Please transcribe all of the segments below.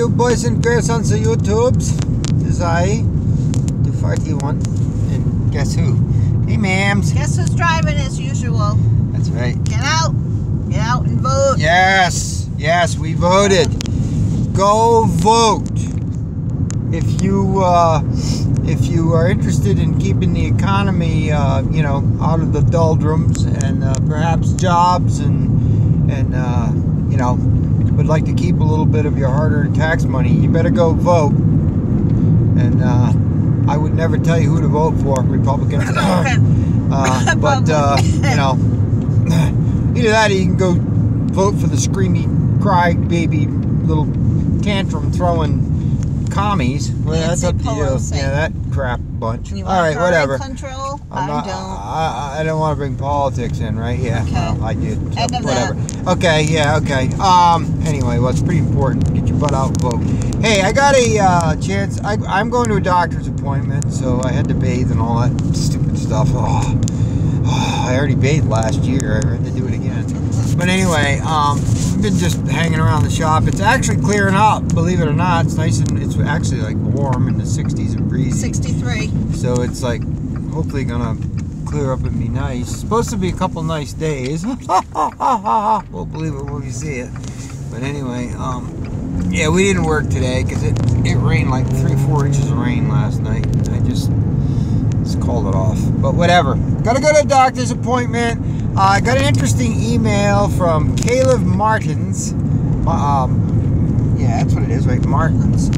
you boys and girls on the YouTubes? This is I, the 41, and guess who? Hey, ma'ams. Guess who's driving as usual? That's right. Get out and vote. Yes, we voted. Go vote. If you are interested in keeping the economy, you know, out of the doldrums and perhaps jobs and you know, would like to keep a little bit of your hard-earned tax money, you better go vote. And I would never tell you who to vote for, Republican. But you know, either that or you can go vote for the screamy, cry baby, little tantrum throwing commies. Well, that's up to you. Yeah, that crap bunch. All right, whatever. Control? I don't want to bring politics in, right? Yeah, okay. Well, I did. So End of whatever. that. Okay, yeah, okay. Anyway, well, it's pretty important. Get your butt out and vote. Hey, I got a chance. I'm going to a doctor's appointment, so I had to bathe and all that stupid stuff. Oh, I already bathed last year. I had to do it again. But anyway, I've been just hanging around the shop. It's actually clearing up, believe it or not. It's nice and it's actually like warm in the 60s and breezy. 63. So it's like hopefully gonna clear up and be nice. It's supposed to be a couple nice days. We'll believe it when we see it. But anyway, yeah, we didn't work today because it rained like 3-4 inches of rain last night. I just called it off. But whatever. Gotta go to a doctor's appointment. I got an interesting email from Caleb Martins. Yeah, that's what it is, right? Martins.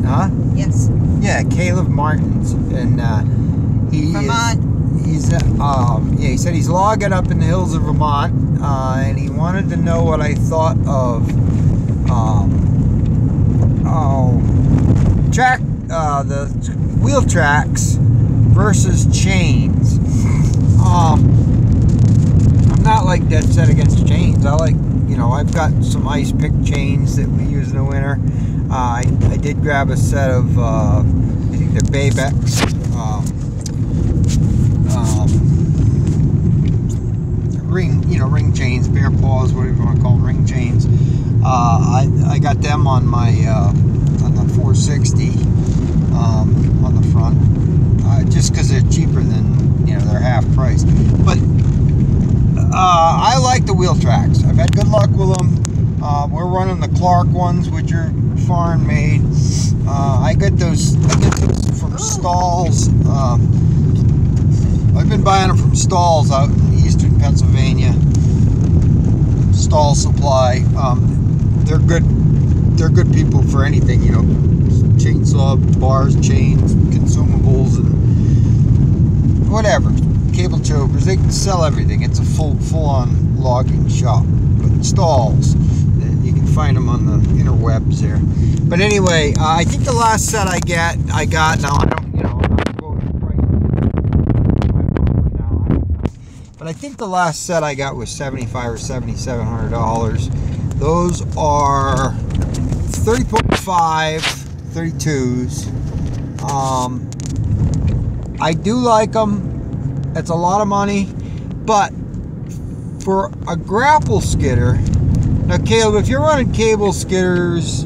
Huh? Yes. Yeah, Caleb Martins, and Vermont. Yeah, he said he's logging up in the hills of Vermont, and he wanted to know what I thought of the wheel tracks versus chains. I'm not like dead set against chains. I like, you know, I've got some ice pick chains that we use in the winter. I did grab a set of I think they're Baybex ring chains, bear paws, whatever you want to call them, ring chains. I got them on my on the 460 on the front, just because they're cheaper than, you know, they're half price. But I like the wheel tracks. I've had good luck with them. We're running the Clark ones, which are foreign made. I get those from stalls. I've been buying them from stalls out in eastern Pennsylvania. Stall Supply. They're good people for anything, you know, chainsaw, bars, chains, consumables, and whatever. Cable chokers. They can sell everything. It's a full-on logging shop. But stalls, you can find them on the interwebs there. But anyway, I think the last set I got now. I don't, you know, I'm not going to price now. But I think the last set I got was $7,500 or $7,700. Those are 30.5 32s. I do like them. It's a lot of money, but for a grapple skidder, now Caleb, if you're running cable skidders,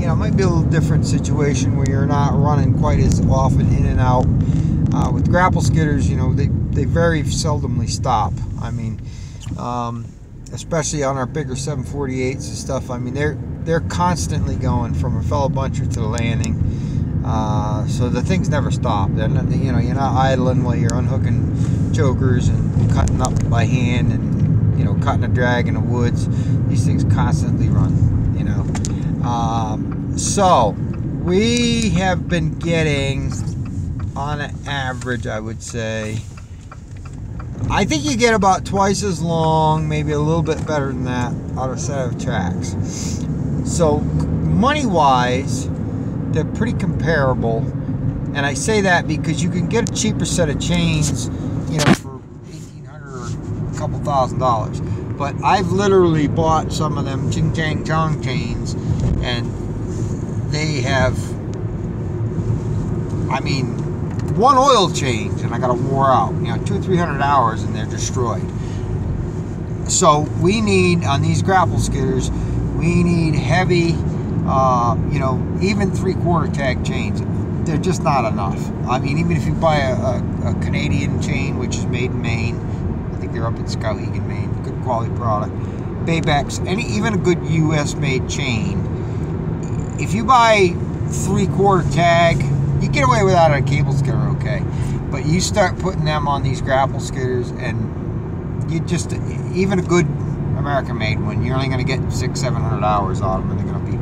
you know, it might be a little different situation where you're not running quite as often in and out. With grapple skidders, you know, they very seldomly stop. I mean, especially on our bigger 748s and stuff. I mean, they're constantly going from a fellow buncher to the landing. So the things never stop. They're not, you know, you're not idling while you're unhooking chokers and cutting up by hand and, you know, cutting a drag in the woods. These things constantly run, you know. So we have been getting, on an average, I would say, I think you get about twice as long, maybe a little bit better than that, out of a set of tracks. So money-wise, they're pretty comparable, and I say that because you can get a cheaper set of chains, you know, for $1,800 or a couple $1,000. But I've literally bought some of them Ching Chang Chong chains, and they have, I mean, one oil change, and I got them wore out. You know, 200 or 300 hours, and they're destroyed. So we need, on these grapple skidders, we need heavy You know, even 3/4 tag chains, they're just not enough. I mean, even if you buy a Canadian chain, which is made in Maine, I think they're up in Skowhegan, Maine, good quality product. Baybex, even a good U.S. made chain. If you buy 3/4 tag, you get away without a cable skidder, okay. But you start putting them on these grapple skidders, and you just, even a good American-made one, you're only going to get 600-700 hours out of them, and they're going to be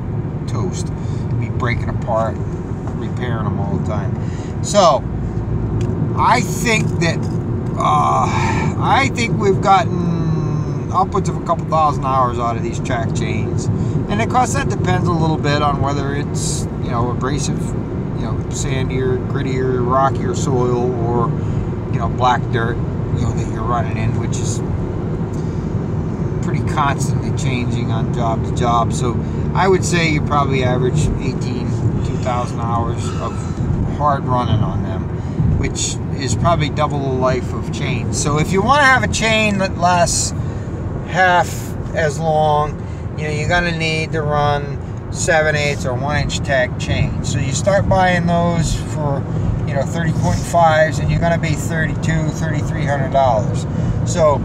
toast. You'll be breaking apart, repairing them all the time. So, I think that, we've gotten upwards of a couple thousand hours out of these track chains. And of course, that depends a little bit on whether it's, you know, abrasive, you know, sandier, grittier, rockier soil, or, you know, black dirt, you know, that you're running in, which is pretty constantly changing on job to job. So I would say you probably average 2,000 hours of hard running on them, which is probably double the life of chains. So if you want to have a chain that lasts half as long, you know, you're going to need to run 7/8 or 1-inch tag chain. So you start buying those for, you know, 30.5s, and you're going to be $3,300. So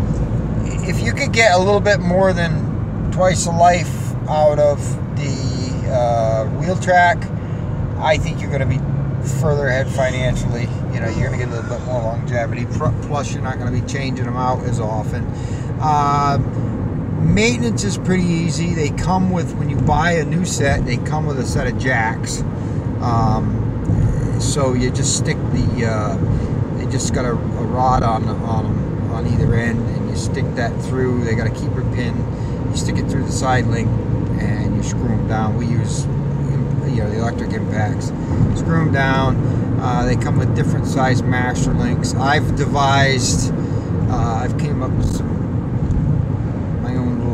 if you could get a little bit more than twice the life out of the wheel track, I think you're going to be further ahead financially. You know, you're going to get a little bit more longevity. Plus, you're not going to be changing them out as often. Maintenance is pretty easy. They come with, when you buy a new set, they come with a set of jacks. So you just stick the, they just got a rod on either end, and you stick that through. They got a keeper pin. You stick it through the side link, and you screw them down. We use, you know, the electric impacts. Screw them down. They come with different size master links. I've devised, I've came up with some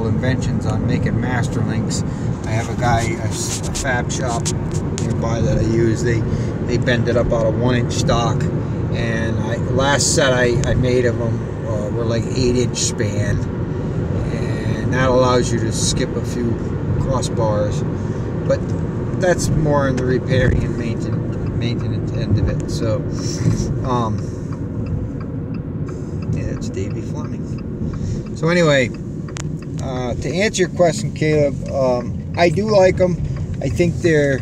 inventions on making master links. I have a guy, a fab shop nearby that I use. They bend it up out of 1-inch stock, and last set I made of them were like 8-inch span, and that allows you to skip a few crossbars. But that's more in the repairing and maintenance end of it. So, yeah, it's Davey Fleming. So anyway. To answer your question, Caleb, I do like them. I think they're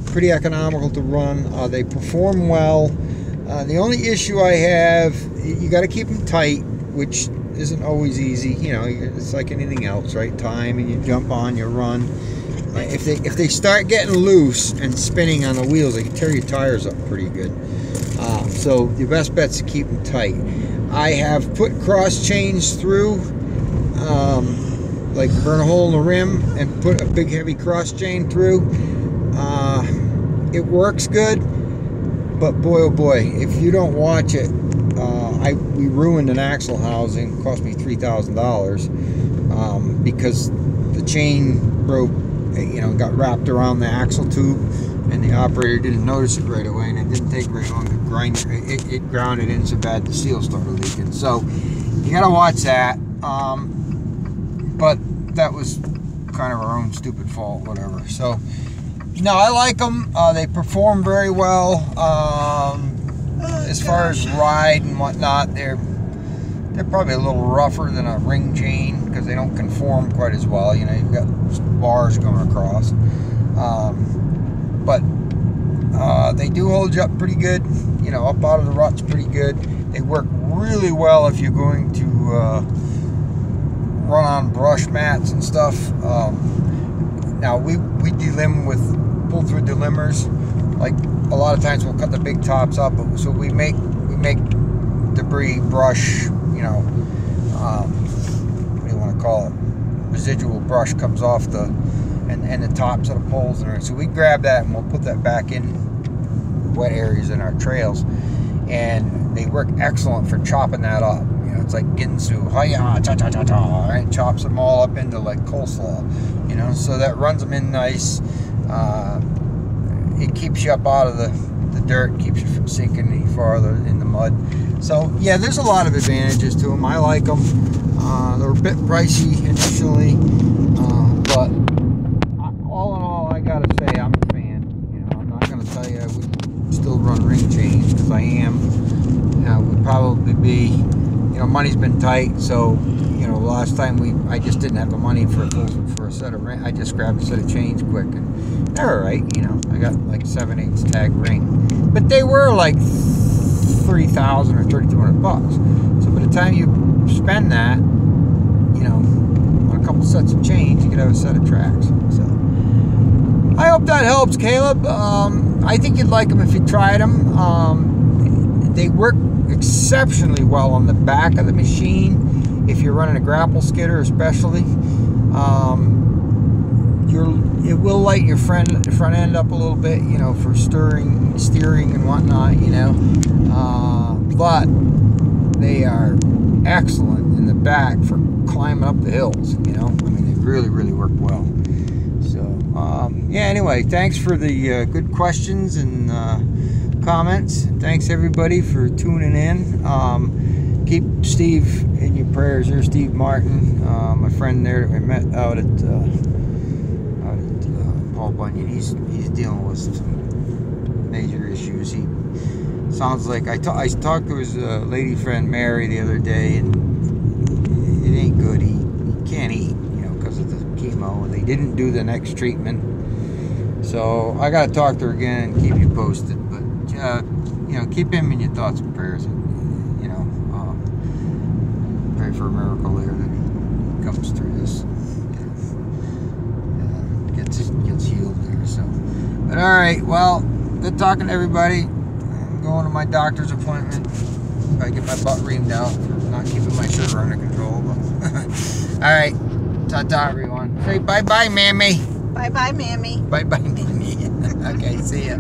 pretty economical to run. They perform well. The only issue I have, you got to keep them tight, which isn't always easy. You know, it's like anything else, right? Time, and you jump on, you run. If they start getting loose and spinning on the wheels, they can tear your tires up pretty good. So your best bet's to keep them tight. I have put cross chains through. Like burn a hole in the rim and put a big heavy cross chain through. It works good, but boy oh boy, if you don't watch it, we ruined an axle housing. It cost me $3,000 because the chain broke, you know, got wrapped around the axle tube, and the operator didn't notice it right away, and it didn't take very long to grind it. It grounded in so bad the seal started leaking. So you gotta watch that. But that was kind of our own stupid fault, whatever. So, no, I like them. They perform very well. As far as ride and whatnot, they're probably a little rougher than a ring chain because they don't conform quite as well. You know, you've got bars going across. But they do hold you up pretty good. You know, up out of the ruts pretty good. They work really well if you're going to run on brush mats and stuff. Now we delim with pull-through delimbers. Like a lot of times we'll cut the big tops up, so we make debris brush. You know, what do you want to call it? Residual brush comes off and the tops of the poles in there. So we grab that and we'll put that back in wet areas in our trails, and they work excellent for chopping that up. It's like ginsu, hiya, cha cha cha cha, right? Chops them all up into like coleslaw, you know. So that runs them in nice. It keeps you up out of the dirt, keeps you from sinking any farther in the mud. So yeah, there's a lot of advantages to them. I like them. They're a bit pricey initially, but all in all, I gotta money's been tight, so you know, last time I just didn't have the money for a set of ring. I just grabbed a set of chains quick, and they're all right. You know, I got like 7/8 tag ring, but they were like $3,000 or $3,200. So by the time you spend that, you know, on a couple sets of chains, you could have a set of tracks. So I hope that helps, Caleb. I think you'd like them if you tried them. They work exceptionally well on the back of the machine. If you're running a grapple skidder, especially, it will light your front end up a little bit, you know, for steering and whatnot, you know. But they are excellent in the back for climbing up the hills, you know. I mean, they really, really work well. So, yeah. Anyway, thanks for the good questions and comments. Thanks everybody for tuning in. Keep Steve in your prayers. There's Steve Martin, my friend there that we met out at Paul Bunyan. He's dealing with some major issues. He sounds like I talked to his lady friend Mary the other day, and it ain't good. He can't eat, you know, because of the chemo, and they didn't do the next treatment. So I got to talk to her again and keep you posted. But you know, keep him in your thoughts and prayers. You know, pray for a miracle there that he comes through this. Gets healed there. So, but all right. Well, good talking to everybody. I'm going to my doctor's appointment. I get my butt reamed out for not keeping my sugar under control. But all right. Ta-ta, everyone. Say bye-bye, Mammy. Bye-bye, Mammy. Bye-bye, Mammy. Okay, see ya.